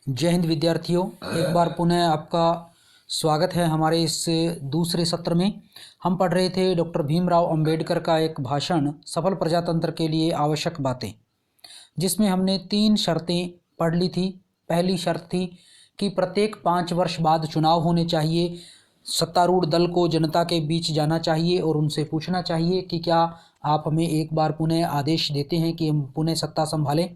जय हिंद विद्यार्थियों, एक बार पुनः आपका स्वागत है हमारे इस दूसरे सत्र में। हम पढ़ रहे थे डॉक्टर भीमराव अंबेडकर का एक भाषण सफल प्रजातंत्र के लिए आवश्यक बातें, जिसमें हमने 3 शर्तें पढ़ ली थी। पहली शर्त थी कि प्रत्येक 5 वर्ष बाद चुनाव होने चाहिए, सत्तारूढ़ दल को जनता के बीच जाना चाहिए और उनसे पूछना चाहिए कि क्या आप हमें एक बार पुनः आदेश देते हैं कि हम पुनः सत्ता संभालें,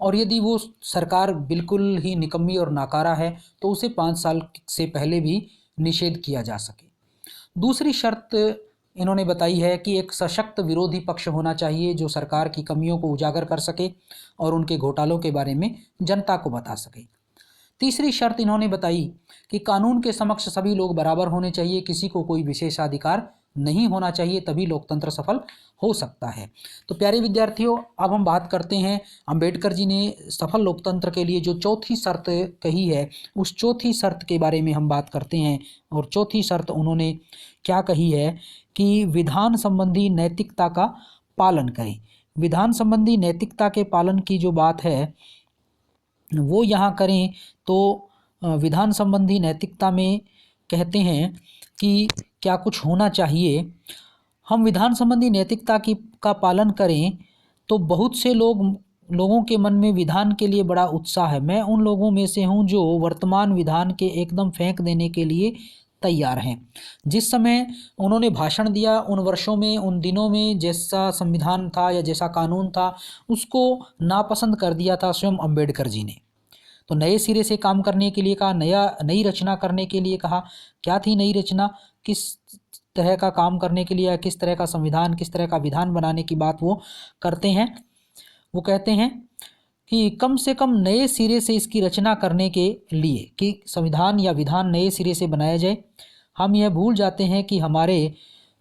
और यदि वो सरकार बिल्कुल ही निकम्मी और नाकारा है तो उसे 5 साल से पहले भी निषेध किया जा सके। दूसरी शर्त इन्होंने बताई है कि एक सशक्त विरोधी पक्ष होना चाहिए जो सरकार की कमियों को उजागर कर सके और उनके घोटालों के बारे में जनता को बता सके। तीसरी शर्त इन्होंने बताई कि कानून के समक्ष सभी लोग बराबर होने चाहिए, किसी को कोई विशेषाधिकार नहीं होना चाहिए, तभी लोकतंत्र सफल हो सकता है। तो प्यारे विद्यार्थियों, अब हम बात करते हैं अंबेडकर जी ने सफल लोकतंत्र के लिए जो चौथी शर्त कही है, उस चौथी शर्त के बारे में हम बात करते हैं। और चौथी शर्त उन्होंने क्या कही है कि विधान संबंधी नैतिकता का पालन करें। विधान संबंधी नैतिकता के पालन की जो बात है वो यहाँ करें तो विधान संबंधी नैतिकता में कहते हैं कि क्या कुछ होना चाहिए। हम विधान संबंधी नैतिकता का पालन करें तो बहुत से लोगों के मन में विधान के लिए बड़ा उत्साह है। मैं उन लोगों में से हूँ जो वर्तमान विधान के एकदम फेंक देने के लिए तैयार हैं। जिस समय उन्होंने भाषण दिया, उन वर्षों में, उन दिनों में जैसा संविधान था या जैसा कानून था उसको नापसंद कर दिया था स्वयं अंबेडकर जी ने। तो नए सिरे से काम करने के लिए कहा, नई रचना करने के लिए कहा। क्या थी नई रचना, किस तरह का काम करने के लिए, किस तरह का संविधान, किस तरह का विधान बनाने की बात वो करते हैं। वो कहते हैं कि कम से कम नए सिरे से इसकी रचना करने के लिए कि संविधान या विधान नए सिरे से बनाया जाए। हम यह भूल जाते हैं कि हमारे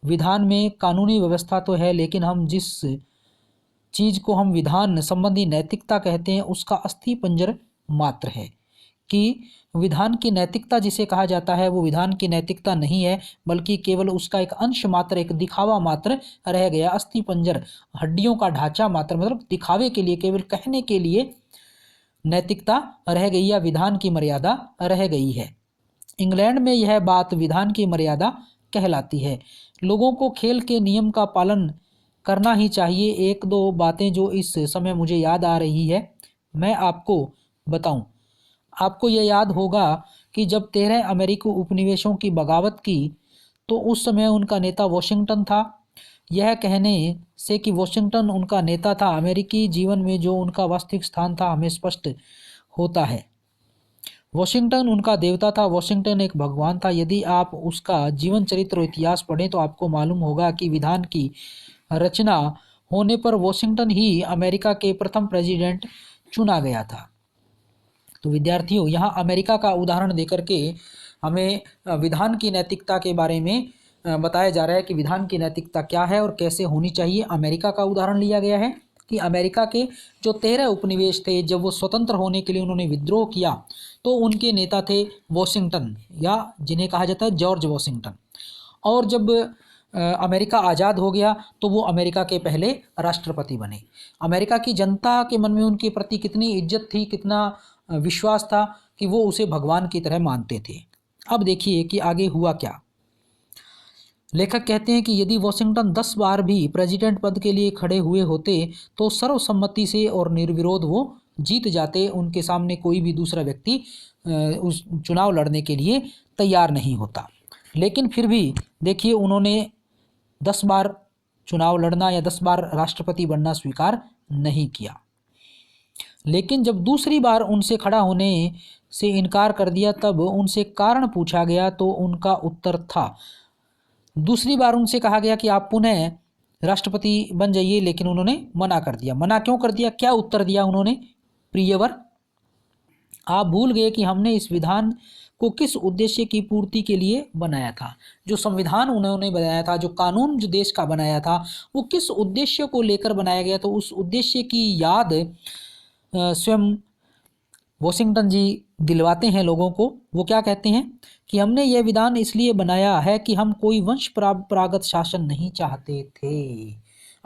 विधान में कानूनी व्यवस्था तो है, लेकिन हम जिस चीज़ को हम विधान संबंधी नैतिकता कहते हैं उसका अस्थिपंजर मात्र है। कि विधान की नैतिकता जिसे कहा जाता है वो विधान की नैतिकता नहीं है, बल्कि केवल उसका एक अंश मात्र, एक दिखावा मात्र रह गया। अस्थिपंजर, हड्डियों का ढांचा मात्र, मतलब दिखावे के लिए, केवल कहने के लिए नैतिकता रह गई या विधान की मर्यादा रह गई है। इंग्लैंड में यह बात विधान की मर्यादा कहलाती है। लोगों को खेल के नियम का पालन करना ही चाहिए। एक दो बातें जो इस समय मुझे याद आ रही है मैं आपको बताऊं। आपको यह याद होगा कि जब 13 अमेरिकी उपनिवेशों की बगावत की तो उस समय उनका नेता वॉशिंगटन था। यह कहने से कि वॉशिंगटन उनका नेता था, अमेरिकी जीवन में जो उनका वास्तविक स्थान था हमें स्पष्ट होता है। वॉशिंगटन उनका देवता था, वॉशिंगटन एक भगवान था। यदि आप उसका जीवन चरित्र और इतिहास पढ़ें तो आपको मालूम होगा कि विधान की रचना होने पर वॉशिंगटन ही अमेरिका के प्रथम प्रेसिडेंट चुना गया था। तो विद्यार्थियों, यहाँ अमेरिका का उदाहरण देकर के हमें विधान की नैतिकता के बारे में बताया जा रहा है कि विधान की नैतिकता क्या है और कैसे होनी चाहिए। अमेरिका का उदाहरण लिया गया है कि अमेरिका के जो 13 उपनिवेश थे, जब वो स्वतंत्र होने के लिए उन्होंने विद्रोह किया तो उनके नेता थे वॉशिंगटन, या जिन्हें कहा जाता है जॉर्ज वॉशिंगटन। और जब अमेरिका आज़ाद हो गया तो वो अमेरिका के पहले राष्ट्रपति बने। अमेरिका की जनता के मन में उनके प्रति कितनी इज्जत थी, कितना विश्वास था कि वो उसे भगवान की तरह मानते थे। अब देखिए कि आगे हुआ क्या। लेखक कहते हैं कि यदि वॉशिंगटन 10 बार भी प्रेसिडेंट पद के लिए खड़े हुए होते तो सर्वसम्मति से और निर्विरोध वो जीत जाते। उनके सामने कोई भी दूसरा व्यक्ति उस चुनाव लड़ने के लिए तैयार नहीं होता। लेकिन फिर भी देखिए, उन्होंने 10 बार चुनाव लड़ना या 10 बार राष्ट्रपति बनना स्वीकार नहीं किया। लेकिन जब दूसरी बार उनसे खड़ा होने से इनकार कर दिया, तब उनसे कारण पूछा गया तो उनका उत्तर था, दूसरी बार उनसे कहा गया कि आप पुनः राष्ट्रपति बन जाइए, लेकिन उन्होंने मना कर दिया। मना क्यों कर दिया, क्या उत्तर दिया उन्होंने? प्रियवर, आप भूल गए कि हमने इस विधान को किस उद्देश्य की पूर्ति के लिए बनाया था। जो संविधान उन्होंने बनाया था, जो कानून जो देश का बनाया था, वो किस उद्देश्य को लेकर बनाया गया। तो उस उद्देश्य की याद स्वयं वॉशिंगटन जी दिलवाते हैं लोगों को। वो क्या कहते हैं कि हमने यह विधान इसलिए बनाया है कि हम कोई वंश परंपरागत शासन नहीं चाहते थे।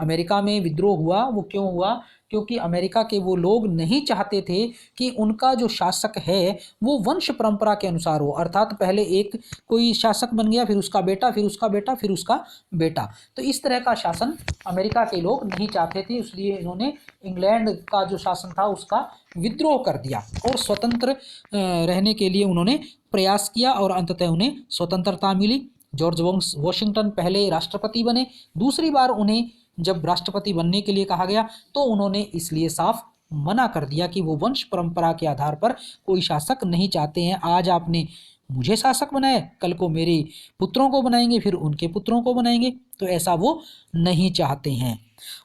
अमेरिका में विद्रोह हुआ वो क्यों हुआ? क्योंकि अमेरिका के वो लोग नहीं चाहते थे कि उनका जो शासक है वो वंश परंपरा के अनुसार हो, अर्थात पहले एक कोई शासक बन गया, फिर उसका बेटा, फिर उसका बेटा, फिर उसका बेटा। तो इस तरह का शासन अमेरिका के लोग नहीं चाहते थे, इसलिए इन्होंने इंग्लैंड का जो शासन था उसका विद्रोह कर दिया और स्वतंत्र रहने के लिए उन्होंने प्रयास किया और अंततः उन्हें स्वतंत्रता मिली। जॉर्ज वॉशिंगटन पहले राष्ट्रपति बने, दूसरी बार उन्हें जब राष्ट्रपति बनने के लिए कहा गया तो उन्होंने इसलिए साफ मना कर दिया कि वो वंश परंपरा के आधार पर कोई शासक नहीं चाहते हैं। आज आपने मुझे शासक बनाया, कल को मेरे पुत्रों को बनाएंगे, फिर उनके पुत्रों को बनाएंगे, तो ऐसा वो नहीं चाहते हैं।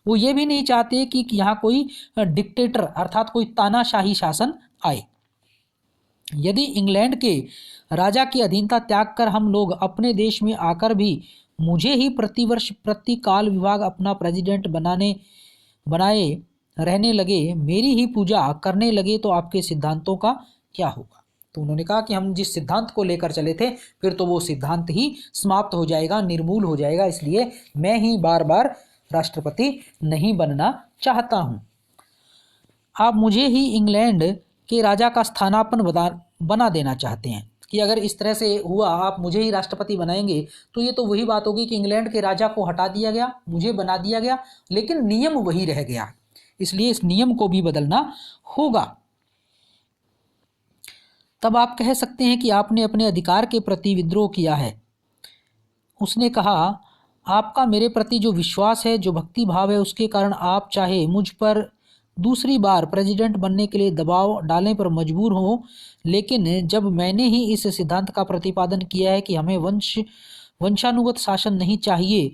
वो ये भी नहीं चाहते कि यहाँ कोई डिक्टेटर अर्थात कोई तानाशाही शासन आए। यदि इंग्लैंड के राजा की अधीनता त्याग कर हम लोग अपने देश में आकर भी मुझे ही प्रतिवर्ष प्रति काल विभाग अपना प्रेसिडेंट बनाए रहने लगे, मेरी ही पूजा करने लगे, तो आपके सिद्धांतों का क्या होगा? तो उन्होंने कहा कि हम जिस सिद्धांत को लेकर चले थे फिर तो वो सिद्धांत ही समाप्त हो जाएगा, निर्मूल हो जाएगा, इसलिए मैं ही बार बार राष्ट्रपति नहीं बनना चाहता हूँ। आप मुझे ही इंग्लैंड के राजा का स्थानापन्न बना देना चाहते हैं कि अगर इस तरह से हुआ, आप मुझे ही राष्ट्रपति बनाएंगे, तो ये तो वही बात होगी कि इंग्लैंड के राजा को हटा दिया गया, मुझे बना दिया गया, लेकिन नियम वही रह गया, इसलिए इस नियम को भी बदलना होगा। तब आप कह सकते हैं कि आपने अपने अधिकार के प्रति विद्रोह किया है। उसने कहा, आपका मेरे प्रति जो विश्वास है, जो भक्ति भाव है, उसके कारण आप चाहे मुझ पर दूसरी बार प्रेसिडेंट बनने के लिए दबाव डालने पर मजबूर हो, लेकिन जब मैंने ही इस सिद्धांत का प्रतिपादन किया है कि हमें वंशानुगत शासन नहीं चाहिए,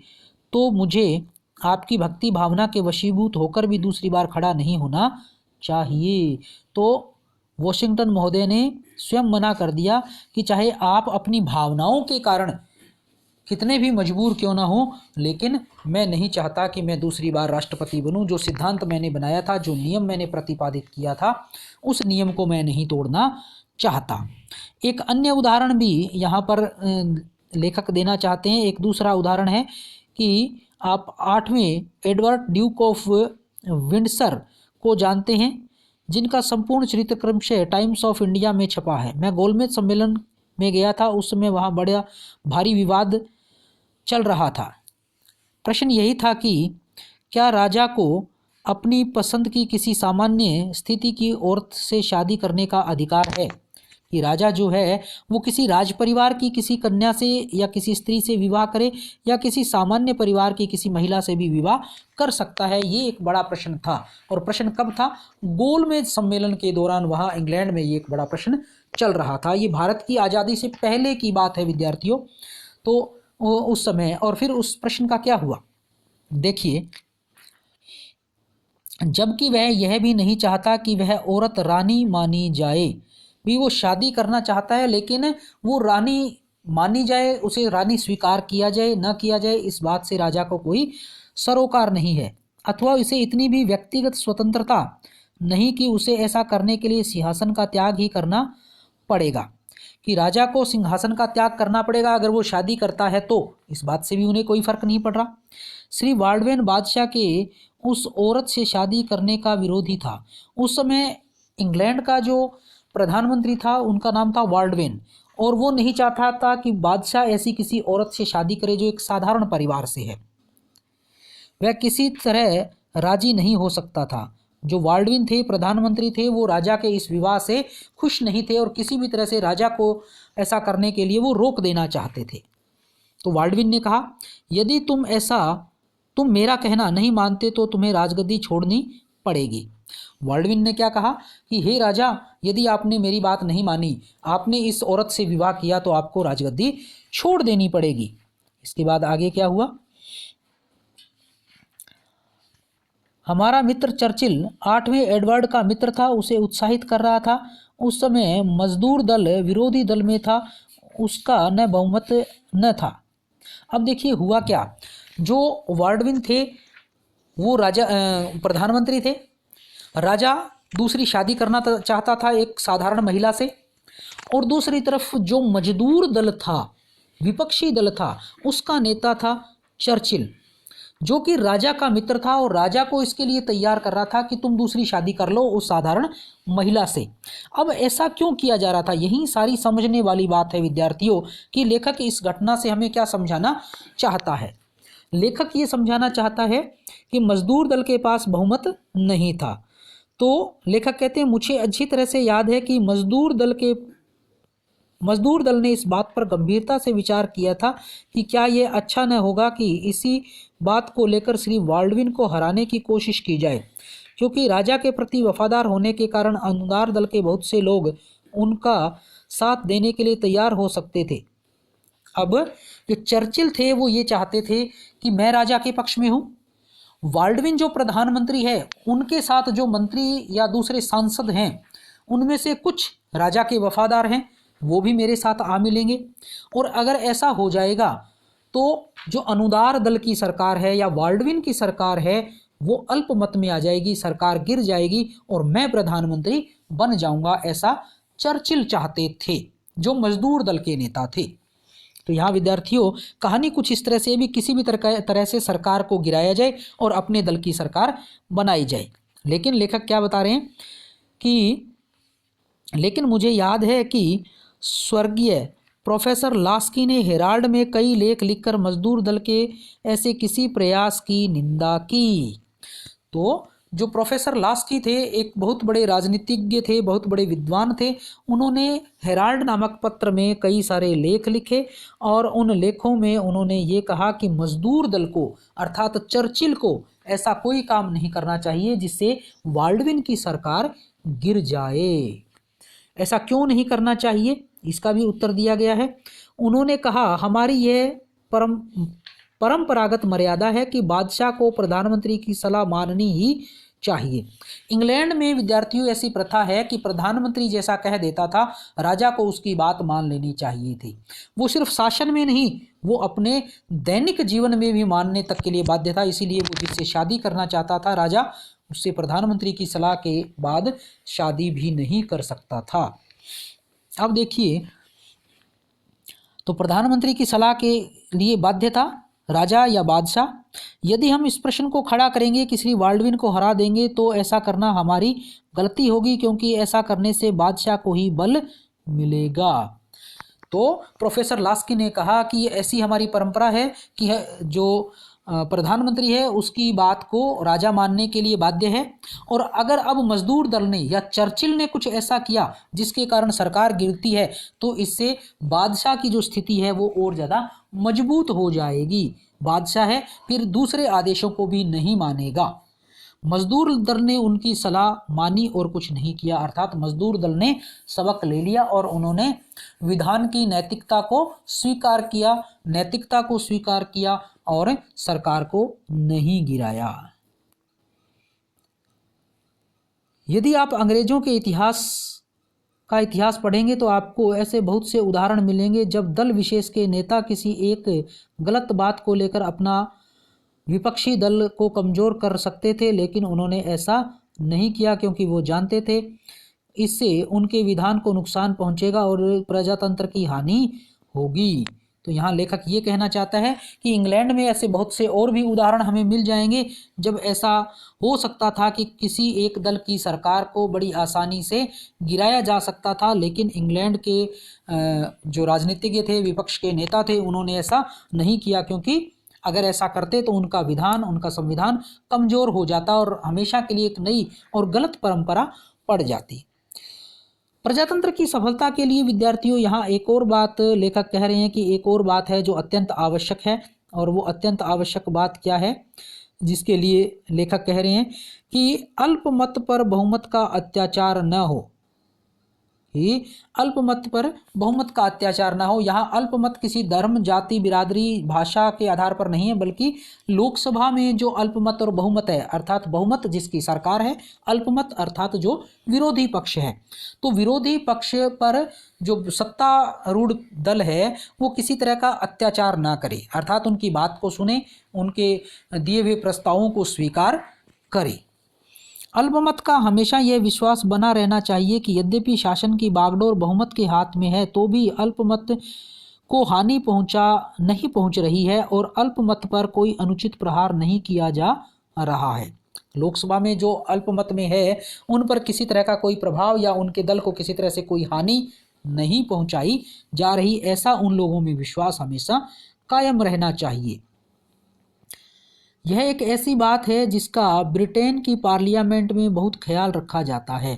तो मुझे आपकी भक्ति भावना के वशीभूत होकर भी दूसरी बार खड़ा नहीं होना चाहिए। तो वॉशिंगटन महोदय ने स्वयं मना कर दिया कि चाहे आप अपनी भावनाओं के कारण कितने भी मजबूर क्यों ना हो, लेकिन मैं नहीं चाहता कि मैं दूसरी बार राष्ट्रपति बनूं। जो सिद्धांत मैंने बनाया था, जो नियम मैंने प्रतिपादित किया था, उस नियम को मैं नहीं तोड़ना चाहता। एक अन्य उदाहरण भी यहाँ पर लेखक देना चाहते हैं। एक दूसरा उदाहरण है कि आप 8वें एडवर्ड ड्यूक ऑफ विंडसर को जानते हैं, जिनका संपूर्ण चरित्र क्रमशः टाइम्स ऑफ इंडिया में छपा है। मैं गोलमेज सम्मेलन में गया था, उस समय वहाँ बड़ा भारी विवाद चल रहा था। प्रश्न यही था कि क्या राजा को अपनी पसंद की किसी सामान्य स्थिति की औरत से शादी करने का अधिकार है, कि राजा जो है वो किसी राज परिवार की किसी कन्या से या किसी स्त्री से विवाह करे या किसी सामान्य परिवार की किसी महिला से भी विवाह कर सकता है। ये एक बड़ा प्रश्न था, और प्रश्न कब था? गोलमेज सम्मेलन के दौरान वहाँ इंग्लैंड में ये एक बड़ा प्रश्न चल रहा था। ये भारत की आज़ादी से पहले की बात है विद्यार्थियों। तो उस समय, और फिर उस प्रश्न का क्या हुआ देखिए, जबकि वह यह भी नहीं चाहता कि वह औरत रानी मानी जाए, भी वो शादी करना चाहता है लेकिन वो रानी मानी जाए, उसे रानी स्वीकार किया जाए न किया जाए, इस बात से राजा को कोई सरोकार नहीं है, अथवा इसे इतनी भी व्यक्तिगत स्वतंत्रता नहीं कि उसे ऐसा करने के लिए सिंहासन का त्याग ही करना पड़ेगा, कि राजा को सिंहासन का त्याग करना पड़ेगा अगर वो शादी करता है तो। इस बात से भी उन्हें कोई फर्क नहीं पड़ रहा। श्री वाल्डवेन बादशाह के उस औरत से शादी करने का विरोधी था। उस समय इंग्लैंड का जो प्रधानमंत्री था उनका नाम था वाल्डवेन, और वो नहीं चाहता था कि बादशाह ऐसी किसी औरत से शादी करे जो एक साधारण परिवार से है। वह किसी तरह राजी नहीं हो सकता था। जो वाल्डविन थे, प्रधानमंत्री थे, वो राजा के इस विवाह से खुश नहीं थे और किसी भी तरह से राजा को ऐसा करने के लिए वो रोक देना चाहते थे। तो वाल्डविन ने कहा, यदि तुम मेरा कहना नहीं मानते तो तुम्हें राजगद्दी छोड़नी पड़ेगी। वाल्डविन ने क्या कहा कि हे राजा, यदि आपने मेरी बात नहीं मानी, आपने इस औरत से विवाह किया, तो आपको राजगद्दी छोड़ देनी पड़ेगी। इसके बाद आगे क्या हुआ? हमारा मित्र चर्चिल 8वें एडवर्ड का मित्र था, उसे उत्साहित कर रहा था। उस समय मजदूर दल विरोधी दल में था, उसका न बहुमत न था। अब देखिए हुआ क्या, जो वाल्डविन थे वो राजा प्रधानमंत्री थे, राजा दूसरी शादी करना चाहता था एक साधारण महिला से, और दूसरी तरफ जो मजदूर दल था, विपक्षी दल था, उसका नेता था चर्चिल। जो कि राजा का मित्र था और राजा को इसके लिए तैयार कर रहा था कि तुम दूसरी शादी कर लो उस साधारण महिला से। अब ऐसा क्यों किया जा रहा था, यही सारी समझने वाली बात है विद्यार्थियों कि लेखक इस घटना से हमें क्या समझाना चाहता है। लेखक ये समझाना चाहता है कि मजदूर दल के पास बहुमत नहीं था। तो लेखक कहते हैं मुझे अच्छी तरह से याद है कि मजदूर दल ने इस बात पर गंभीरता से विचार किया था कि क्या यह अच्छा न होगा कि इसी बात को लेकर श्री बाल्डविन को हराने की कोशिश की जाए, क्योंकि राजा के प्रति वफादार होने के कारण अनुदार दल के बहुत से लोग उनका साथ देने के लिए तैयार हो सकते थे। अब जो चर्चिल थे वो ये चाहते थे कि मैं राजा के पक्ष में हूँ, बाल्डविन जो प्रधानमंत्री है उनके साथ जो मंत्री या दूसरे सांसद हैं उनमें से कुछ राजा के वफादार हैं, वो भी मेरे साथ आ मिलेंगे। और अगर ऐसा हो जाएगा तो जो अनुदार दल की सरकार है या बाल्डविन की सरकार है वो अल्पमत में आ जाएगी, सरकार गिर जाएगी और मैं प्रधानमंत्री बन जाऊंगा, ऐसा चर्चिल चाहते थे जो मजदूर दल के नेता थे। तो यहाँ विद्यार्थियों कहानी कुछ इस तरह से भी किसी भी तरह से सरकार को गिराया जाए और अपने दल की सरकार बनाई जाए। लेकिन लेखक क्या बता रहे हैं कि लेकिन मुझे याद है कि स्वर्गीय प्रोफेसर लास्की ने हेराल्ड में कई लेख लिखकर मजदूर दल के ऐसे किसी प्रयास की निंदा की। तो जो प्रोफेसर लास्की थे एक बहुत बड़े राजनीतिज्ञ थे, बहुत बड़े विद्वान थे। उन्होंने हेराल्ड नामक पत्र में कई सारे लेख लिखे और उन लेखों में उन्होंने ये कहा कि मजदूर दल को अर्थात चर्चिल को ऐसा कोई काम नहीं करना चाहिए जिससे बाल्डविन की सरकार गिर जाए। ऐसा क्यों नहीं करना चाहिए, इसका भी उत्तर दिया गया है। उन्होंने कहा हमारी यह परंपरागत मर्यादा है कि बादशाह को प्रधानमंत्री की सलाह माननी ही चाहिए। इंग्लैंड में विद्यार्थियों ऐसी प्रथा है कि प्रधानमंत्री जैसा कह देता था राजा को उसकी बात मान लेनी चाहिए थी। वो सिर्फ शासन में नहीं, वो अपने दैनिक जीवन में भी मानने तक के लिए बाध्य था। इसीलिए वो जिससे शादी करना चाहता था राजा, उससे प्रधानमंत्री की सलाह के बाद शादी भी नहीं कर सकता था। अब देखिए, तो प्रधानमंत्री की सलाह के लिए बाध्य था राजा या बादशाह। यदि हम इस प्रश्न को खड़ा करेंगे कि श्री बाल्डविन को हरा देंगे तो ऐसा करना हमारी गलती होगी, क्योंकि ऐसा करने से बादशाह को ही बल मिलेगा। तो प्रोफेसर लास्की ने कहा कि ये ऐसी हमारी परंपरा है कि जो प्रधानमंत्री है उसकी बात को राजा मानने के लिए बाध्य है, और अगर अब मजदूर दल ने या चर्चिल ने कुछ ऐसा किया जिसके कारण सरकार गिरती है तो इससे बादशाह की जो स्थिति है वो और ज़्यादा मजबूत हो जाएगी। बादशाह है फिर दूसरे आदेशों को भी नहीं मानेगा। मजदूर दल ने उनकी सलाह मानी और कुछ नहीं किया, अर्थात मजदूर दल ने सबक ले लिया और उन्होंने विधान की नैतिकता को स्वीकार किया और सरकार को नहीं गिराया। यदि आप अंग्रेजों के इतिहास पढ़ेंगे तो आपको ऐसे बहुत से उदाहरण मिलेंगे जब दल विशेष के नेता किसी एक गलत बात को लेकर अपना विपक्षी दल को कमज़ोर कर सकते थे, लेकिन उन्होंने ऐसा नहीं किया क्योंकि वो जानते थे इससे उनके विधान को नुकसान पहुंचेगा और प्रजातंत्र की हानि होगी। तो यहाँ लेखक ये कहना चाहता है कि इंग्लैंड में ऐसे बहुत से और भी उदाहरण हमें मिल जाएंगे जब ऐसा हो सकता था कि किसी एक दल की सरकार को बड़ी आसानी से गिराया जा सकता था, लेकिन इंग्लैंड के जो राजनीतिज्ञ थे, विपक्ष के नेता थे, उन्होंने ऐसा नहीं किया, क्योंकि अगर ऐसा करते तो उनका संविधान कमज़ोर हो जाता और हमेशा के लिए एक नई और गलत परंपरा पड़ जाती। प्रजातंत्र की सफलता के लिए विद्यार्थियों यहाँ एक और बात लेखक कह रहे हैं कि एक और बात है जो अत्यंत आवश्यक है, और वो अत्यंत आवश्यक बात क्या है जिसके लिए लेखक कह रहे हैं कि अल्पमत पर बहुमत का अत्याचार न हो। कि अल्पमत पर बहुमत का अत्याचार ना हो। यहाँ अल्पमत किसी धर्म, जाति, बिरादरी, भाषा के आधार पर नहीं है, बल्कि लोकसभा में जो अल्पमत और बहुमत है, अर्थात बहुमत जिसकी सरकार है, अल्पमत अर्थात जो विरोधी पक्ष है। तो विरोधी पक्ष पर जो सत्तारूढ़ दल है वो किसी तरह का अत्याचार ना करे, अर्थात उनकी बात को सुने, उनके दिए हुए प्रस्तावों को स्वीकार करे। अल्पमत का हमेशा यह विश्वास बना रहना चाहिए कि यद्यपि शासन की बागडोर बहुमत के हाथ में है तो भी अल्पमत को हानि नहीं पहुंच रही है और अल्पमत पर कोई अनुचित प्रहार नहीं किया जा रहा है। लोकसभा में जो अल्पमत में है उन पर किसी तरह का कोई प्रभाव या उनके दल को किसी तरह से कोई हानि नहीं पहुंचाई जा रही, ऐसा उन लोगों में विश्वास हमेशा कायम रहना चाहिए। यह एक ऐसी बात है जिसका ब्रिटेन की पार्लियामेंट में बहुत ख्याल रखा जाता है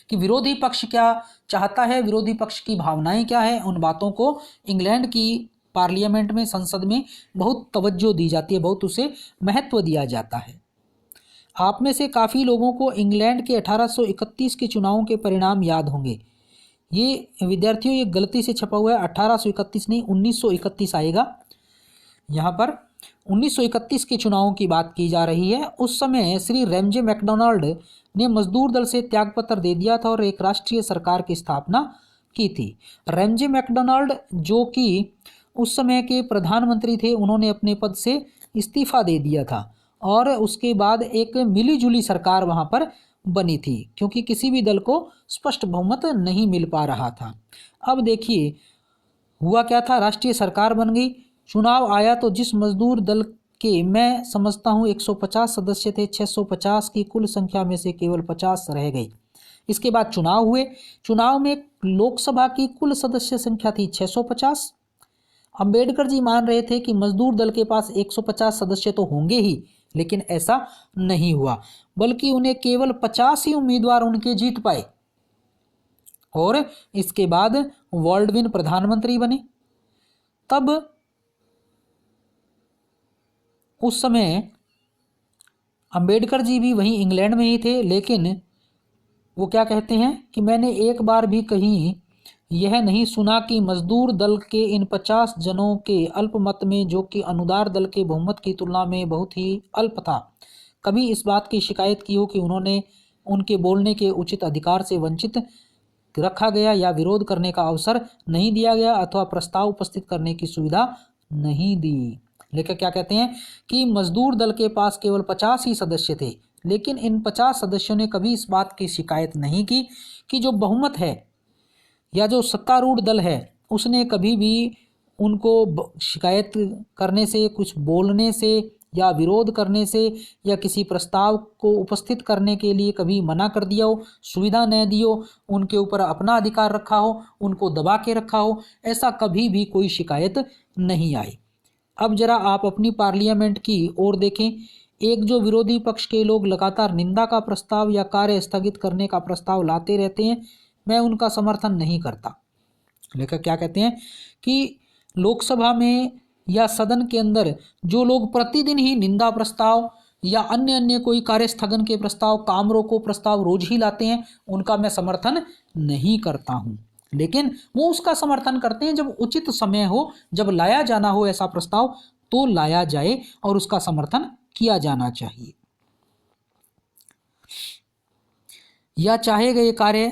कि विरोधी पक्ष क्या चाहता है, विरोधी पक्ष की भावनाएं क्या है। उन बातों को इंग्लैंड की पार्लियामेंट में, संसद में बहुत तवज्जो दी जाती है, बहुत उसे महत्व दिया जाता है। आप में से काफ़ी लोगों को इंग्लैंड के 1831 के चुनावों के परिणाम याद होंगे। ये विद्यार्थियों, ये गलती से छपा हुआ है, 1831 नहीं 1931 आएगा। यहाँ पर 1931 के चुनावों की बात की जा रही है। उस समय श्री रैमजे मैकडोनाल्ड ने मजदूर दल से त्यागपत्र दे दिया था और एक राष्ट्रीय सरकार की स्थापना की थी। रैमजे मैकडोनाल्ड जो कि उस समय के प्रधानमंत्री थे, उन्होंने अपने पद से इस्तीफा दे दिया था और उसके बाद एक मिलीजुली सरकार वहाँ पर बनी थी, क्योंकि किसी भी दल को स्पष्ट बहुमत नहीं मिल पा रहा था। अब देखिए हुआ क्या था, राष्ट्रीय सरकार बन गई, चुनाव आया तो जिस मजदूर दल के मैं समझता हूँ 150 सदस्य थे, 650 की कुल संख्या में से केवल 50 रह गई। इसके बाद चुनाव हुए, चुनाव में लोकसभा की कुल सदस्य संख्या थी 650। अंबेडकर जी मान रहे थे कि मजदूर दल के पास 150 सदस्य तो होंगे ही, लेकिन ऐसा नहीं हुआ, बल्कि उन्हें केवल 50 ही उम्मीदवार उनके जीत पाए और इसके बाद बॉल्डविन प्रधानमंत्री बने। तब उस समय अंबेडकर जी भी वहीं इंग्लैंड में ही थे, लेकिन वो क्या कहते हैं कि मैंने एक बार भी कहीं यह नहीं सुना कि मजदूर दल के इन 50 जनों के अल्पमत में, जो कि अनुदार दल के बहुमत की तुलना में बहुत ही अल्प था, कभी इस बात की शिकायत की हो कि उन्होंने उनके बोलने के उचित अधिकार से वंचित रखा गया या विरोध करने का अवसर नहीं दिया गया अथवा प्रस्ताव उपस्थित करने की सुविधा नहीं दी। लेखक क्या कहते हैं कि मजदूर दल के पास केवल 50 ही सदस्य थे, लेकिन इन 50 सदस्यों ने कभी इस बात की शिकायत नहीं की कि जो बहुमत है या जो सत्तारूढ़ दल है उसने कभी भी उनको शिकायत करने से, कुछ बोलने से या विरोध करने से या किसी प्रस्ताव को उपस्थित करने के लिए कभी मना कर दिया हो, सुविधा न दी हो, उनके ऊपर अपना अधिकार रखा हो, उनको दबा के रखा हो, ऐसा कभी भी कोई शिकायत नहीं आई। अब जरा आप अपनी पार्लियामेंट की ओर देखें। एक जो विरोधी पक्ष के लोग लगातार निंदा का प्रस्ताव या कार्य स्थगित करने का प्रस्ताव लाते रहते हैं, मैं उनका समर्थन नहीं करता। लेखक क्या कहते हैं कि लोकसभा में या सदन के अंदर जो लोग प्रतिदिन ही निंदा प्रस्ताव या अन्य कोई कार्य स्थगन के प्रस्ताव, काम रोको प्रस्ताव रोज ही लाते हैं, उनका मैं समर्थन नहीं करता हूं। लेकिन वो उसका समर्थन करते हैं जब उचित समय हो, जब लाया जाना हो ऐसा प्रस्ताव तो लाया जाए और उसका समर्थन किया जाना चाहिए। या चाहे गए कार्य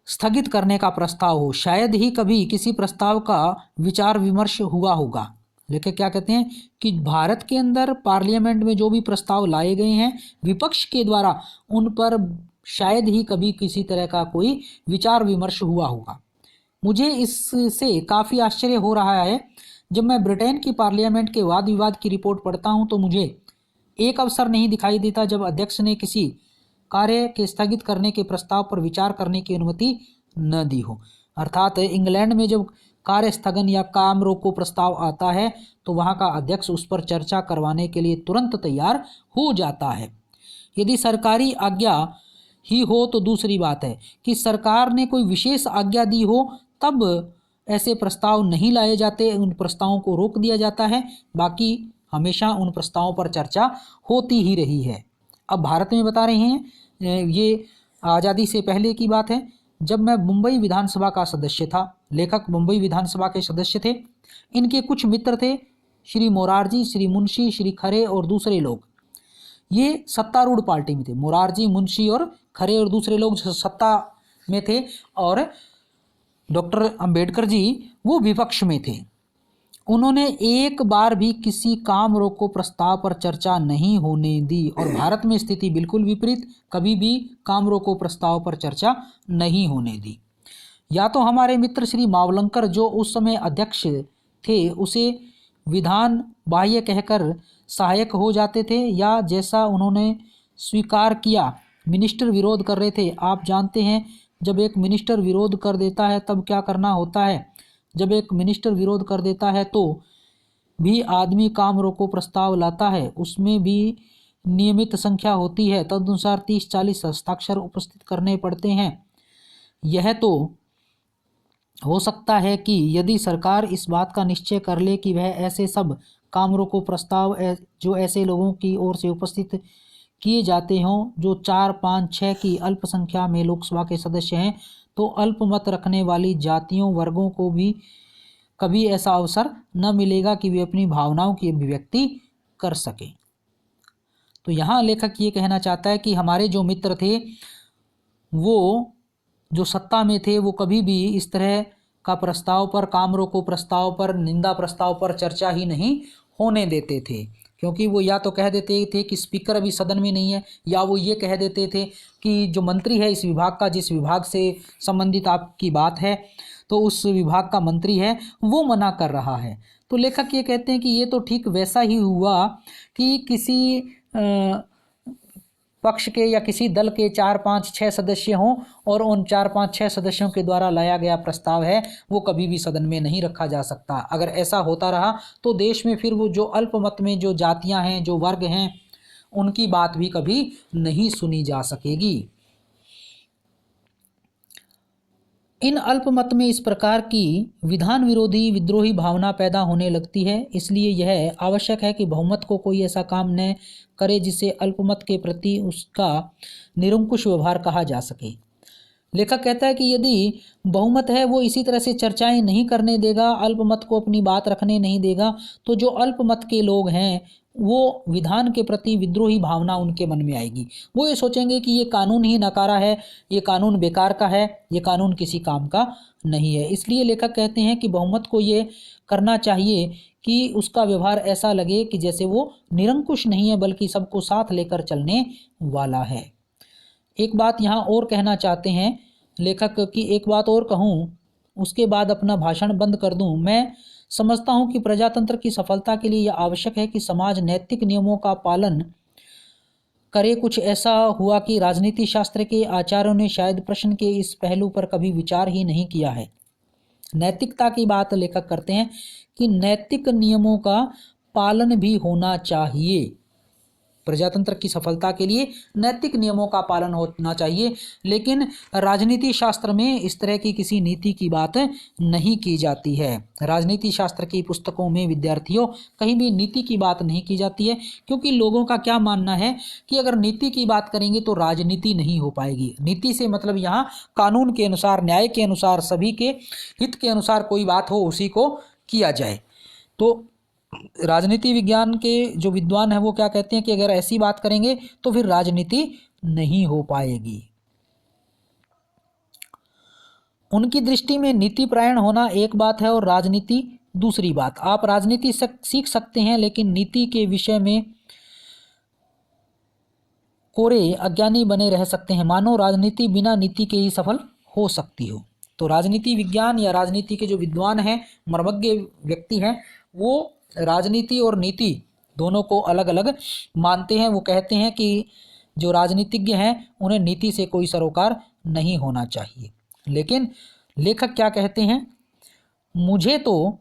स्थगित करने का प्रस्ताव हो, शायद ही कभी किसी प्रस्ताव का विचार विमर्श हुआ होगा। लेकिन क्या कहते हैं कि भारत के अंदर पार्लियामेंट में जो भी प्रस्ताव लाए गए हैं विपक्ष के द्वारा, उन पर शायद ही कभी किसी तरह का कोई विचार विमर्श हुआ होगा। मुझे इससे काफ़ी आश्चर्य हो रहा है। जब मैं ब्रिटेन की पार्लियामेंट के वाद विवाद की रिपोर्ट पढ़ता हूं तो मुझे एक अवसर नहीं दिखाई देता जब अध्यक्ष ने किसी कार्य के स्थगित करने के प्रस्ताव पर विचार करने की अनुमति न दी हो। अर्थात इंग्लैंड में जब कार्य स्थगन या काम रोको प्रस्ताव आता है तो वहाँ का अध्यक्ष उस पर चर्चा करवाने के लिए तुरंत तैयार हो जाता है। यदि सरकारी आज्ञा ही हो तो दूसरी बात है कि सरकार ने कोई विशेष आज्ञा दी हो तब ऐसे प्रस्ताव नहीं लाए जाते, उन प्रस्तावों को रोक दिया जाता है। बाकी हमेशा उन प्रस्तावों पर चर्चा होती ही रही है। अब भारत में बता रहे हैं, ये आज़ादी से पहले की बात है, जब मैं मुंबई विधानसभा का सदस्य था। लेखक मुंबई विधानसभा के सदस्य थे। इनके कुछ मित्र थे, श्री मोरारजी, श्री मुंशी, श्री खरे और दूसरे लोग। ये सत्तारूढ़ पार्टी में थे। मोरारजी, मुंशी और खरे और दूसरे लोग सत्ता में थे और डॉक्टर अंबेडकर जी वो विपक्ष में थे। उन्होंने एक बार भी किसी काम रोको प्रस्ताव पर चर्चा नहीं होने दी और भारत में स्थिति बिल्कुल विपरीत, कभी भी काम रोको प्रस्ताव पर चर्चा नहीं होने दी। या तो हमारे मित्र श्री मावलंकर जो उस समय अध्यक्ष थे उसे विधान बाह्य कहकर सहायक हो जाते थे, या जैसा उन्होंने स्वीकार किया मिनिस्टर विरोध कर रहे थे। आप जानते हैं जब एक मिनिस्टर विरोध कर देता है तब क्या करना होता है। जब एक मिनिस्टर विरोध कर देता है तो भी आदमी काम रोको प्रस्ताव लाता है, उसमें भी नियमित संख्या होती है, तदनुसार 30-40 हस्ताक्षर उपस्थित करने पड़ते हैं। यह तो हो सकता है कि यदि सरकार इस बात का निश्चय कर ले कि वह ऐसे सब काम रोको प्रस्ताव जो ऐसे लोगों की ओर से उपस्थित किए जाते हों जो 4, 5, 6 की अल्पसंख्या में लोकसभा के सदस्य हैं, तो अल्पमत रखने वाली जातियों वर्गों को भी कभी ऐसा अवसर न मिलेगा कि वे अपनी भावनाओं की अभिव्यक्ति कर सकें। तो यहाँ लेखक ये कहना चाहता है कि हमारे जो मित्र थे वो जो सत्ता में थे वो कभी भी इस तरह का प्रस्ताव पर, काम रोको प्रस्ताव पर, निंदा प्रस्ताव पर चर्चा ही नहीं होने देते थे, क्योंकि वो या तो कह देते थे कि स्पीकर अभी सदन में नहीं है, या वो ये कह देते थे कि जो मंत्री है इस विभाग का, जिस विभाग से संबंधित आपकी बात है तो उस विभाग का मंत्री है वो मना कर रहा है। तो लेखक ये कहते हैं कि ये तो ठीक वैसा ही हुआ कि किसी पक्ष के या किसी दल के 4, 5, 6 सदस्य हों और उन 4, 5, 6 सदस्यों के द्वारा लाया गया प्रस्ताव है वो कभी भी सदन में नहीं रखा जा सकता। अगर ऐसा होता रहा तो देश में फिर वो जो अल्पमत में जो जातियां हैं, जो वर्ग हैं, उनकी बात भी कभी नहीं सुनी जा सकेगी। इन अल्पमत में इस प्रकार की विधान विरोधी विद्रोही भावना पैदा होने लगती है, इसलिए यह आवश्यक है कि बहुमत को कोई ऐसा काम न करे जिससे अल्पमत के प्रति उसका निरंकुश व्यवहार कहा जा सके। लेखक कहता है कि यदि बहुमत है वो इसी तरह से चर्चाएं नहीं करने देगा, अल्पमत को अपनी बात रखने नहीं देगा, तो जो अल्पमत के लोग हैं वो विधान के प्रति विद्रोही भावना उनके मन में आएगी। वो ये सोचेंगे कि ये कानून ही नकारा है, ये कानून बेकार का है, ये कानून किसी काम का नहीं है। इसलिए लेखक कहते हैं कि बहुमत को ये करना चाहिए कि उसका व्यवहार ऐसा लगे कि जैसे वो निरंकुश नहीं है बल्कि सबको साथ लेकर चलने वाला है। एक बात यहाँ और कहना चाहते हैं लेखक कि एक बात और कहूँ उसके बाद अपना भाषण बंद कर दूँ। मैं समझता हूँ कि प्रजातंत्र की सफलता के लिए यह आवश्यक है कि समाज नैतिक नियमों का पालन करे। कुछ ऐसा हुआ कि राजनीति शास्त्र के आचार्यों ने शायद प्रश्न के इस पहलू पर कभी विचार ही नहीं किया है। नैतिकता की बात लेखक करते हैं कि नैतिक नियमों का पालन भी होना चाहिए। प्रजातंत्र की सफलता के लिए नैतिक नियमों का पालन होना चाहिए, लेकिन राजनीति शास्त्र में इस तरह की किसी नीति की बात नहीं की जाती है। राजनीति शास्त्र की पुस्तकों में विद्यार्थियों कहीं भी नीति की बात नहीं की जाती है, क्योंकि लोगों का क्या मानना है कि अगर नीति की बात करेंगे तो राजनीति नहीं हो पाएगी। नीति से मतलब यहाँ कानून के अनुसार, न्याय के अनुसार, सभी के हित के अनुसार कोई बात हो उसी को किया जाए। तो राजनीति विज्ञान के जो विद्वान हैं वो क्या कहते हैं कि अगर ऐसी बात करेंगे तो फिर राजनीति नहीं हो पाएगी। उनकी दृष्टि में नीति परायण होना एक बात है और राजनीति दूसरी बात। आप राजनीति सीख सकते हैं लेकिन नीति के विषय में कोरे अज्ञानी बने रह सकते हैं, मानो राजनीति बिना नीति के ही सफल हो सकती हो। तो राजनीति विज्ञान या राजनीति के जो विद्वान हैं, मर्मज्ञ व्यक्ति हैं, वो राजनीति और नीति दोनों को अलग अलग मानते हैं। वो कहते हैं कि जो राजनीतिज्ञ हैं उन्हें नीति से कोई सरोकार नहीं होना चाहिए। लेकिन लेखक क्या कहते हैं, मुझे तो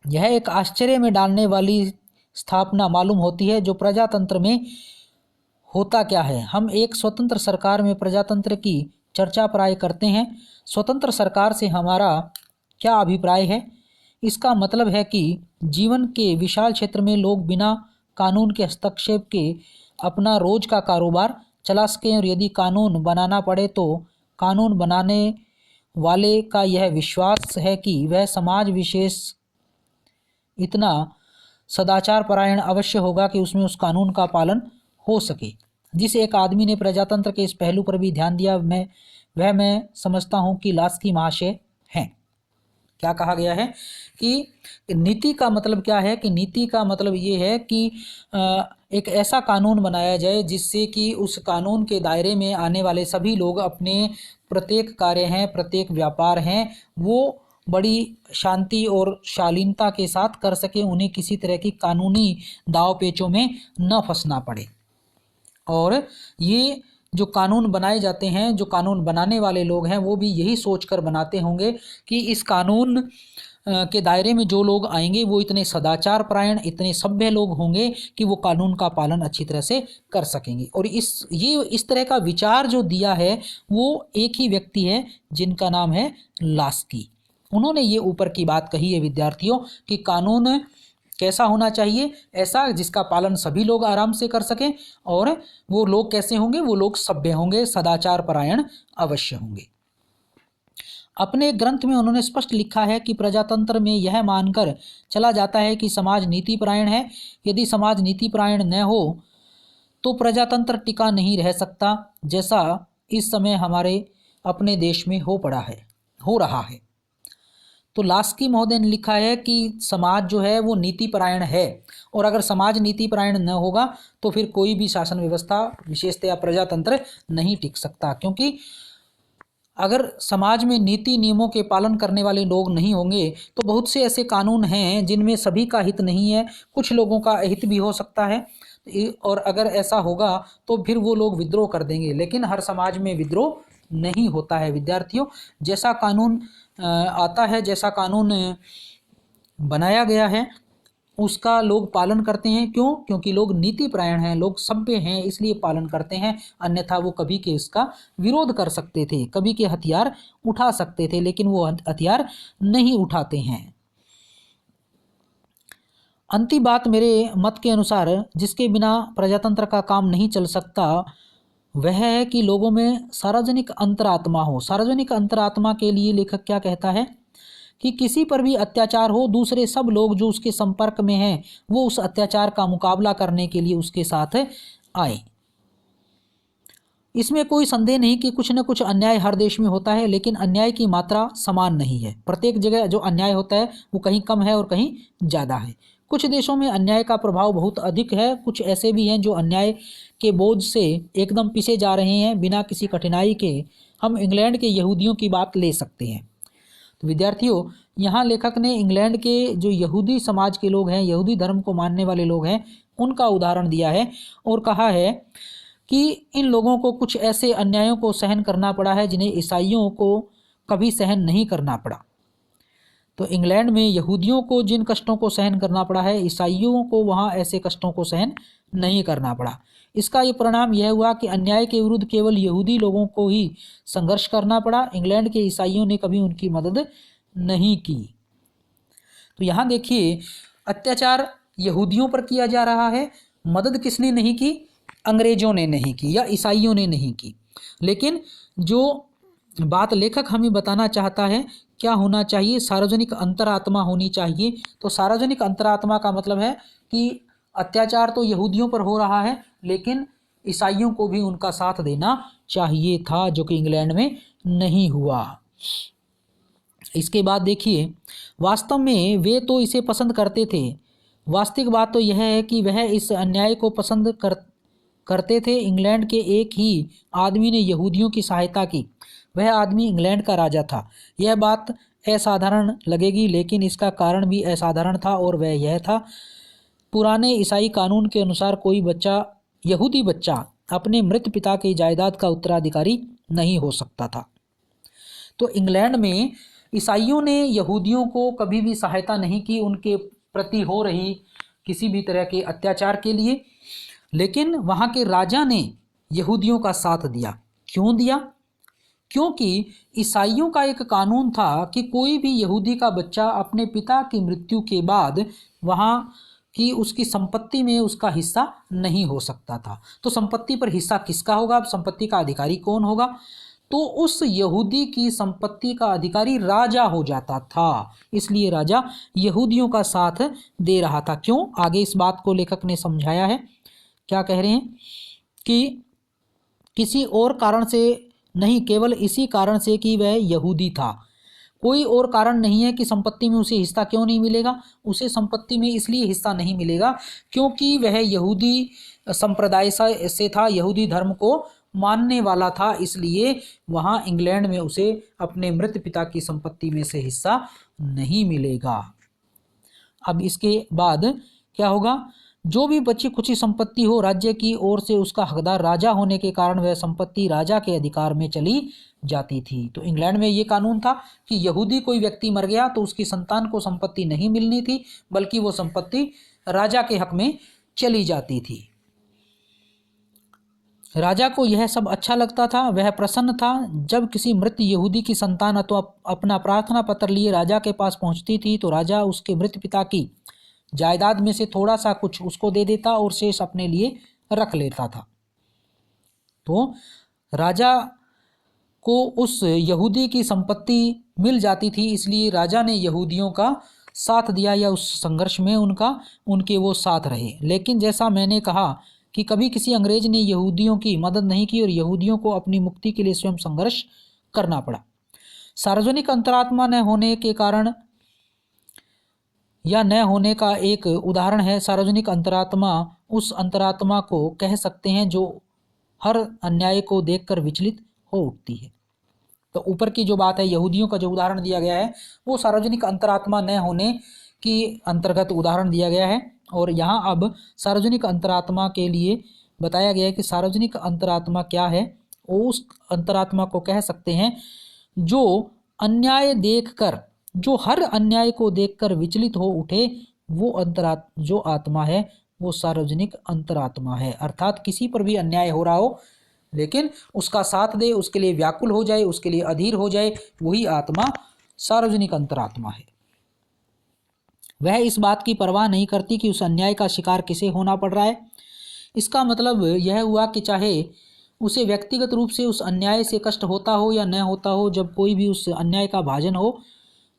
यह एक आश्चर्य में डालने वाली स्थापना मालूम होती है जो प्रजातंत्र में होता क्या है। हम एक स्वतंत्र सरकार में प्रजातंत्र की चर्चा प्राय करते हैं। स्वतंत्र सरकार से हमारा क्या अभिप्राय है? इसका मतलब है कि जीवन के विशाल क्षेत्र में लोग बिना कानून के हस्तक्षेप के अपना रोज का कारोबार चला सकें, और यदि कानून बनाना पड़े तो कानून बनाने वाले का यह विश्वास है कि वह समाज विशेष इतना सदाचार परायण अवश्य होगा कि उसमें उस कानून का पालन हो सके। जिस एक आदमी ने प्रजातंत्र के इस पहलू पर भी ध्यान दिया मैं समझता हूँ कि लास्की महाशय हैं। क्या कहा गया है कि नीति का मतलब क्या है, कि नीति का मतलब ये है कि एक ऐसा कानून बनाया जाए जिससे कि उस कानून के दायरे में आने वाले सभी लोग अपने प्रत्येक कार्य हैं, प्रत्येक व्यापार हैं, वो बड़ी शांति और शालीनता के साथ कर सके, उन्हें किसी तरह की कानूनी दाव पेचों में न फंसना पड़े। और ये जो कानून बनाए जाते हैं, जो कानून बनाने वाले लोग हैं, वो भी यही सोचकर बनाते होंगे कि इस कानून के दायरे में जो लोग आएंगे वो इतने सदाचार परायण, इतने सभ्य लोग होंगे कि वो कानून का पालन अच्छी तरह से कर सकेंगे। और इस तरह का विचार जो दिया है वो एक ही व्यक्ति है जिनका नाम है लास्की। उन्होंने ये ऊपर की बात कही है विद्यार्थियों कि कानून कैसा होना चाहिए, ऐसा जिसका पालन सभी लोग आराम से कर सकें। और वो लोग कैसे होंगे, वो लोग सभ्य होंगे, सदाचार परायण अवश्य होंगे। अपने ग्रंथ में उन्होंने स्पष्ट लिखा है कि प्रजातंत्र में यह मानकर चला जाता है कि समाज नीतिपरायण है। यदि समाज नीतिपरायण न हो तो प्रजातंत्र टिका नहीं रह सकता, जैसा इस समय हमारे अपने देश में हो रहा है। तो लास्की महोदय ने लिखा है कि समाज जो है वो नीतिपरायण है, और अगर समाज नीतिपरायण न होगा तो फिर कोई भी शासन व्यवस्था, विशेषतया प्रजातंत्र, नहीं टिक सकता। क्योंकि अगर समाज में नीति नियमों के पालन करने वाले लोग नहीं होंगे तो बहुत से ऐसे कानून हैं जिनमें सभी का हित नहीं है, कुछ लोगों का हित भी हो सकता है। और अगर ऐसा होगा तो फिर वो लोग विद्रोह कर देंगे, लेकिन हर समाज में विद्रोह नहीं होता है विद्यार्थियों। जैसा कानून आता है, जैसा कानून बनाया गया है, उसका लोग पालन करते हैं। क्यों? क्योंकि लोग नीतिपरायण हैं, लोग सभ्य हैं, इसलिए पालन करते हैं। अन्यथा वो कभी के इसका विरोध कर सकते थे, कभी के हथियार उठा सकते थे, लेकिन वो हथियार नहीं उठाते हैं। अंतिम बात मेरे मत के अनुसार जिसके बिना प्रजातंत्र का काम नहीं चल सकता वह है कि लोगों में सार्वजनिक अंतरात्मा हो। सार्वजनिक अंतरात्मा के लिए लेखक क्या कहता है कि किसी पर भी अत्याचार हो, दूसरे सब लोग जो उसके संपर्क में हैं वो उस अत्याचार का मुकाबला करने के लिए उसके साथ आए। इसमें कोई संदेह नहीं कि कुछ न कुछ अन्याय हर देश में होता है, लेकिन अन्याय की मात्रा समान नहीं है। प्रत्येक जगह जो अन्याय होता है वो कहीं कम है और कहीं ज़्यादा है। कुछ देशों में अन्याय का प्रभाव बहुत अधिक है, कुछ ऐसे भी हैं जो अन्याय के बोझ से एकदम पिसे जा रहे हैं बिना किसी कठिनाई के। हम इंग्लैंड के यहूदियों की बात ले सकते हैं। तो विद्यार्थियों, यहाँ लेखक ने इंग्लैंड के जो यहूदी समाज के लोग हैं, यहूदी धर्म को मानने वाले लोग हैं, उनका उदाहरण दिया है और कहा है कि इन लोगों को कुछ ऐसे अन्यायों को सहन करना पड़ा है जिन्हें ईसाइयों को कभी सहन नहीं करना पड़ा। तो इंग्लैंड में यहूदियों को जिन कष्टों को सहन करना पड़ा है, ईसाइयों को वहाँ ऐसे कष्टों को सहन नहीं करना पड़ा। इसका ये परिणाम यह हुआ कि अन्याय के विरुद्ध केवल यहूदी लोगों को ही संघर्ष करना पड़ा। इंग्लैंड के ईसाइयों ने कभी उनकी मदद नहीं की। तो यहाँ देखिए, अत्याचार यहूदियों पर किया जा रहा है, मदद किसने नहीं की? अंग्रेजों ने नहीं की या ईसाइयों ने नहीं की। लेकिन जो बात लेखक हमें बताना चाहता है, क्या होना चाहिए? सार्वजनिक अंतरात्मा होनी चाहिए। तो सार्वजनिक अंतरात्मा का मतलब है कि अत्याचार तो यहूदियों पर हो रहा है, लेकिन ईसाइयों को भी उनका साथ देना चाहिए था, जो कि इंग्लैंड में नहीं हुआ। इसके बाद देखिए, वास्तव में वे तो इसे पसंद करते थे। वास्तविक बात तो यह है कि वह इस अन्याय को पसंद करते थे। इंग्लैंड के एक ही आदमी ने यहूदियों की सहायता की। वह आदमी इंग्लैंड का राजा था। यह बात असाधारण लगेगी, लेकिन इसका कारण भी असाधारण था, और वह यह था, पुराने ईसाई कानून के अनुसार कोई यहूदी बच्चा अपने मृत पिता की जायदाद का उत्तराधिकारी नहीं हो सकता था। तो इंग्लैंड में ईसाइयों ने यहूदियों को कभी भी सहायता नहीं की उनके प्रति हो रही किसी भी तरह के अत्याचार के लिए, लेकिन वहाँ के राजा ने यहूदियों का साथ दिया। क्यों दिया? क्योंकि ईसाइयों का एक कानून था कि कोई भी यहूदी का बच्चा अपने पिता की मृत्यु के बाद वहाँ की उसकी संपत्ति में उसका हिस्सा नहीं हो सकता था। तो संपत्ति पर हिस्सा किसका होगा? अब संपत्ति का अधिकारी कौन होगा? तो उस यहूदी की संपत्ति का अधिकारी राजा हो जाता था। इसलिए राजा यहूदियों का साथ दे रहा था। क्यों? आगे इस बात को लेखक ने समझाया है। क्या कह रहे हैं कि किसी और कारण से नहीं, केवल इसी कारण से कि वह यहूदी था। कोई और कारण नहीं है कि संपत्ति में उसे हिस्सा क्यों नहीं मिलेगा। उसे संपत्ति में इसलिए हिस्सा नहीं मिलेगा क्योंकि वह यहूदी संप्रदाय से था, यहूदी धर्म को मानने वाला था, इसलिए वहाँ इंग्लैंड में उसे अपने मृत पिता की संपत्ति में से हिस्सा नहीं मिलेगा। अब इसके बाद क्या होगा, जो भी बची कुछ संपत्ति हो राज्य की ओर से, उसका हकदार राजा होने के कारण वह संपत्ति राजा के अधिकार में चली जाती थी। तो इंग्लैंड में ये कानून था कि यहूदी कोई व्यक्ति मर गया तो उसकी संतान को संपत्ति नहीं मिलनी थी, बल्कि वो संपत्ति राजा के हक में चली जाती थी। राजा को यह सब अच्छा लगता था। वह प्रसन्न था जब किसी मृत यहूदी की संतान अथवा अपना प्रार्थना पत्र लिए राजा के पास पहुंचती थी तो राजा उसके मृत पिता की जायदाद में से थोड़ा सा कुछ उसको दे देता और शेष अपने लिए रख लेता था। तो राजा को उस यहूदी की संपत्ति मिल जाती थी, इसलिए राजा ने यहूदियों का साथ दिया या उस संघर्ष में उनके वो साथ रहे। लेकिन जैसा मैंने कहा कि कभी किसी अंग्रेज ने यहूदियों की मदद नहीं की और यहूदियों को अपनी मुक्ति के लिए स्वयं संघर्ष करना पड़ा। सार्वजनिक अंतरात्मा न होने के कारण या न होने का एक उदाहरण है, सार्वजनिक अंतरात्मा उस अंतरात्मा को कह सकते हैं जो हर अन्याय को देखकर विचलित हो उठती है। तो ऊपर की जो बात है, यहूदियों का जो उदाहरण दिया गया है वो सार्वजनिक अंतरात्मा न होने की अंतर्गत उदाहरण दिया गया है। और यहाँ अब सार्वजनिक अंतरात्मा के लिए बताया गया है कि सार्वजनिक अंतरात्मा क्या है। उस अंतरात्मा को कह सकते हैं जो अन्याय देखकर, जो हर अन्याय को देखकर विचलित हो उठे, वो जो आत्मा है वो सार्वजनिक अंतरात्मा है। अर्थात किसी पर भी अन्याय हो रहा हो लेकिन उसका साथ दे, उसके लिए व्याकुल हो जाए, उसके लिए अधीर हो जाए, वही आत्मा सार्वजनिक अंतरात्मा है। वह इस बात की परवाह नहीं करती कि उस अन्याय का शिकार किसे होना पड़ रहा है। इसका मतलब यह हुआ कि चाहे उसे व्यक्तिगत रूप से उस अन्याय से कष्ट होता हो या न होता हो, जब कोई भी उस अन्याय का भाजन हो,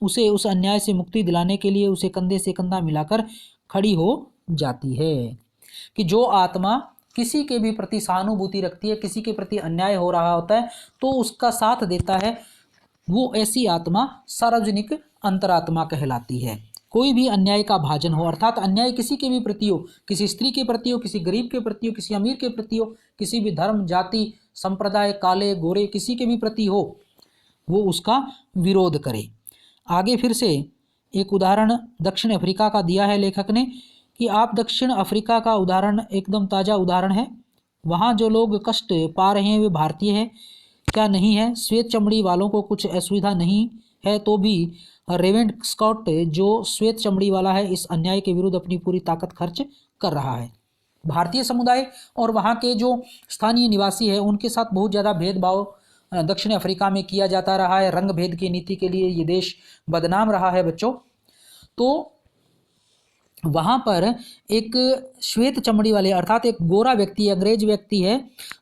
उसे उस अन्याय से मुक्ति दिलाने के लिए उसे कंधे से कंधा मिलाकर खड़ी हो जाती है। कि जो आत्मा किसी के भी प्रति सहानुभूति रखती है, किसी के प्रति अन्याय हो रहा होता है तो उसका साथ देता है, वो ऐसी आत्मा सार्वजनिक अंतरात्मा कहलाती है। कोई भी अन्याय का भाजन हो, अर्थात अन्याय किसी के भी प्रति हो, किसी स्त्री के प्रति हो, किसी गरीब के प्रति हो, किसी अमीर के प्रति हो, किसी भी धर्म, जाति, संप्रदाय, काले गोरे, किसी के भी प्रति हो, वो उसका विरोध करे। आगे फिर से एक उदाहरण दक्षिण अफ्रीका का दिया है लेखक ने कि आप दक्षिण अफ्रीका का उदाहरण एकदम ताज़ा उदाहरण है। वहाँ जो लोग कष्ट पा रहे हैं वे भारतीय हैं क्या? नहीं है। श्वेत चमड़ी वालों को कुछ असुविधा नहीं है तो भी रेवेंट स्कॉट जो श्वेत चमड़ी वाला है इस अन्याय के विरुद्ध अपनी पूरी ताकत खर्च कर रहा है। भारतीय समुदाय और वहाँ के जो स्थानीय निवासी है उनके साथ बहुत ज़्यादा भेदभाव दक्षिण अफ्रीका में किया जाता रहा है। रंग भेद की नीति के लिए ये देश बदनाम रहा है बच्चों। तो वहाँ पर एक श्वेत चमड़ी वाले अर्थात एक गोरा व्यक्ति, अंग्रेज व्यक्ति है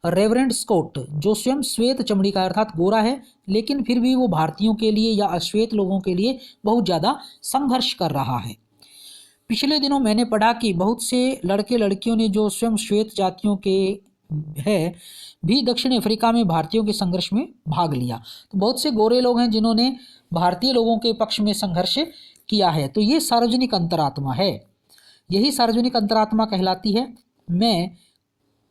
रेवरेंड स्कॉट, जो स्वयं श्वेत चमड़ी का अर्थात गोरा है, लेकिन फिर भी वो भारतीयों के लिए या अश्वेत लोगों के लिए बहुत ज़्यादा संघर्ष कर रहा है। पिछले दिनों मैंने पढ़ा कि बहुत से लड़के लड़कियों ने जो स्वयं श्वेत जातियों के है भी दक्षिण अफ्रीका में भारतीयों के संघर्ष में भाग लिया। तो बहुत से गोरे लोग हैं जिन्होंने भारतीय लोगों के पक्ष में संघर्ष किया है। तो ये सार्वजनिक अंतरात्मा है, यही सार्वजनिक अंतरात्मा कहलाती है। मैं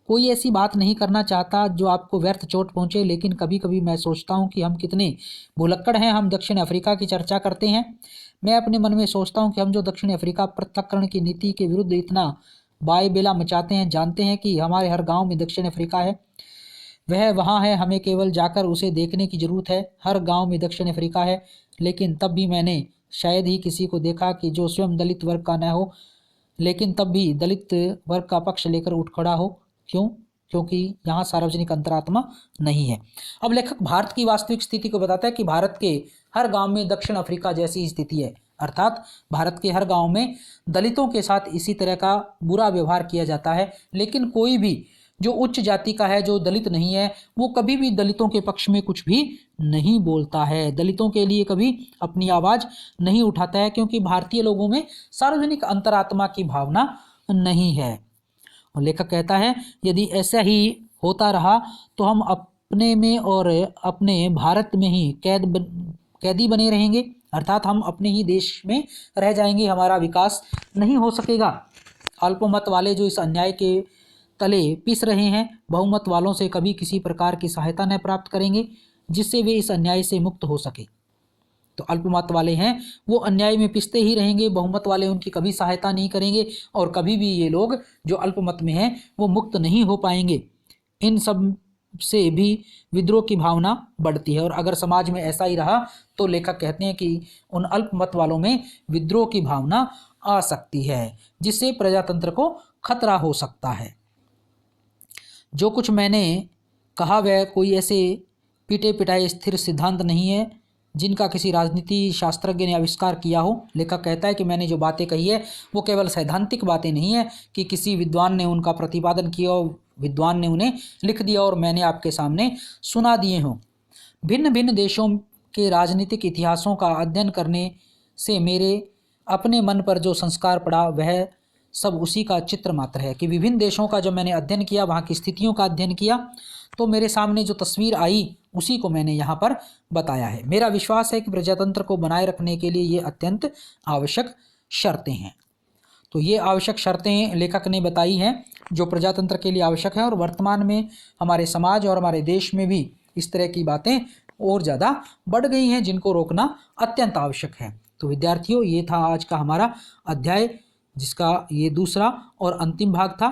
कोई ऐसी बात नहीं करना चाहता जो आपको व्यर्थ चोट पहुंचे, लेकिन कभी कभी मैं सोचता हूं कि हम कितने भुलक्कड़ हैं। हम दक्षिण अफ्रीका की चर्चा करते हैं, मैं अपने मन में सोचता हूं कि हम जो दक्षिण अफ्रीका पृथक्करण की नीति के विरुद्ध इतना बायबेला मचाते हैं, जानते हैं कि हमारे हर गाँव में दक्षिण अफ्रीका है, वह वहाँ है, हमें केवल जाकर उसे देखने की ज़रूरत है। हर गांव में दक्षिण अफ्रीका है, लेकिन तब भी मैंने शायद ही किसी को देखा कि जो स्वयं दलित वर्ग का न हो, लेकिन तब भी दलित वर्ग का पक्ष लेकर उठ खड़ा हो। क्यों? क्योंकि यहाँ सार्वजनिक अंतरात्मा नहीं है। अब लेखक भारत की वास्तविक स्थिति को बताता है कि भारत के हर गांव में दक्षिण अफ्रीका जैसी स्थिति है, अर्थात भारत के हर गांव में दलितों के साथ इसी तरह का बुरा व्यवहार किया जाता है। लेकिन कोई भी जो उच्च जाति का है, जो दलित नहीं है, वो कभी भी दलितों के पक्ष में कुछ भी नहीं बोलता है, दलितों के लिए कभी अपनी आवाज़ नहीं उठाता है, क्योंकि भारतीय लोगों में सार्वजनिक अंतरात्मा की भावना नहीं है। और लेखक कहता है यदि ऐसा ही होता रहा तो हम अपने में और अपने भारत में ही कैदी बने रहेंगे, अर्थात हम अपने ही देश में रह जाएंगे, हमारा विकास नहीं हो सकेगा। अल्पमत वाले जो इस अन्याय के तले पिस रहे हैं, बहुमत वालों से कभी किसी प्रकार की सहायता न प्राप्त करेंगे जिससे वे इस अन्याय से मुक्त हो सके। तो अल्पमत वाले हैं वो अन्याय में पिसते ही रहेंगे, बहुमत वाले उनकी कभी सहायता नहीं करेंगे और कभी भी ये लोग जो अल्पमत में हैं वो मुक्त नहीं हो पाएंगे। इन सब से भी विद्रोह की भावना बढ़ती है और अगर समाज में ऐसा ही रहा तो लेखक कहते हैं कि उन अल्पमत वालों में विद्रोह की भावना आ सकती है जिससे प्रजातंत्र को खतरा हो सकता है। जो कुछ मैंने कहा वह कोई ऐसे पिटे पिटाए स्थिर सिद्धांत नहीं है जिनका किसी राजनीति शास्त्रज्ञ ने आविष्कार किया हो। लेखक कहता है कि मैंने जो बातें कही है वो केवल सैद्धांतिक बातें नहीं है कि किसी विद्वान ने उनका प्रतिपादन किया और विद्वान ने उन्हें लिख दिया और मैंने आपके सामने सुना दिए हों। भिन्न भिन्न देशों के राजनीतिक इतिहासों का अध्ययन करने से मेरे अपने मन पर जो संस्कार पड़ा वह सब उसी का चित्र मात्र है कि विभिन्न देशों का जब मैंने अध्ययन किया, वहाँ की स्थितियों का अध्ययन किया, तो मेरे सामने जो तस्वीर आई उसी को मैंने यहाँ पर बताया है। मेरा विश्वास है कि प्रजातंत्र को बनाए रखने के लिए ये अत्यंत आवश्यक शर्तें हैं। तो ये आवश्यक शर्तें लेखक ने बताई हैं जो प्रजातंत्र के लिए आवश्यक है और वर्तमान में हमारे समाज और हमारे देश में भी इस तरह की बातें और ज़्यादा बढ़ गई हैं जिनको रोकना अत्यंत आवश्यक है। तो विद्यार्थियों, ये था आज का हमारा अध्याय जिसका ये दूसरा और अंतिम भाग था।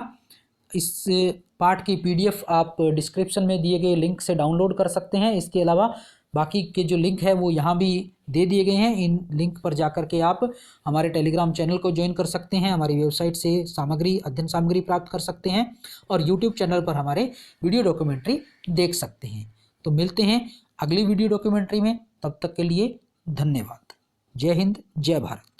इस पाठ की PDF आप डिस्क्रिप्शन में दिए गए लिंक से डाउनलोड कर सकते हैं। इसके अलावा बाकी के जो लिंक है वो यहाँ भी दे दिए गए हैं। इन लिंक पर जाकर के आप हमारे टेलीग्राम चैनल को ज्वाइन कर सकते हैं, हमारी वेबसाइट से अध्ययन सामग्री प्राप्त कर सकते हैं और YouTube चैनल पर हमारे वीडियो डॉक्यूमेंट्री देख सकते हैं। तो मिलते हैं अगली वीडियो डॉक्यूमेंट्री में, तब तक के लिए धन्यवाद। जय हिंद, जय भारत।